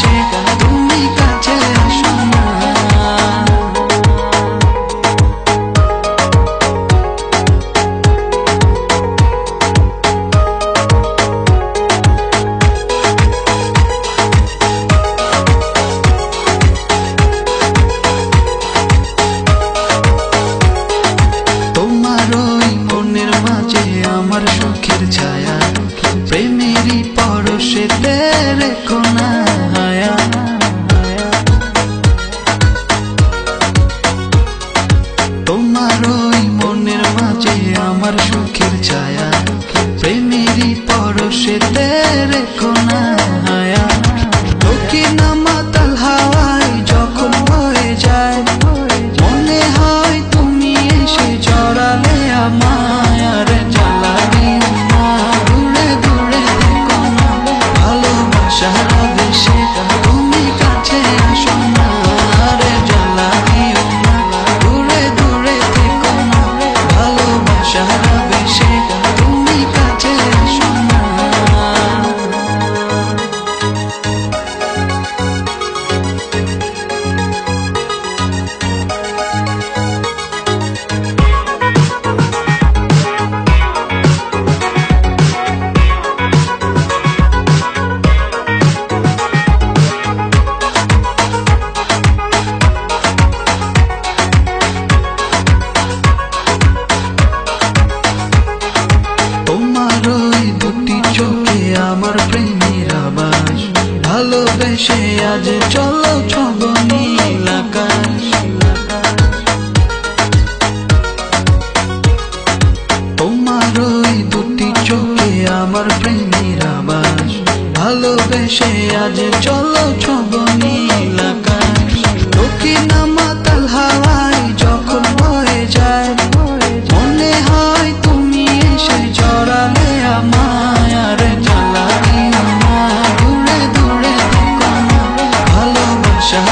ভালোবাসাবেসে তুমি কাছে আসো না। আমার সুখের ছায়া প্রেমেরই পরশেতে রেখো না হায়া। তোমার ওই মনের মাঝে আমার সুখের ছায়া প্রেমেরই পরশেতে রেখো না হায়া। লোকে না মাতাল হাওয়ায় যখন হয়ে যায় মনে হয় তুমি এসে জড়ালে আমায়। আরে ভালোবাসাবেসে তুমি কাছে আসো না। আরে জ্বালা দিও না দূরে দূরে থেকো না। ভালোবাসাবেসে তুমি কাছে আসো না। আমার প্রেমের আবাস ভালোবেসে আজ চলো ছব নীল আকাশ। তোমার ওই দুটি চোখে আমার প্রেমের আবাস ভালোবেসে আজ চলো ছব নীল আকাশ। লোকে না মাতাল হাওয়ায় যখন হয়ে যায় মনে হয় তুমি এসে জড়ালে আমায়। আরে জ্বালা দিও না দূরে দূরে থেকো না। ভালোবাসা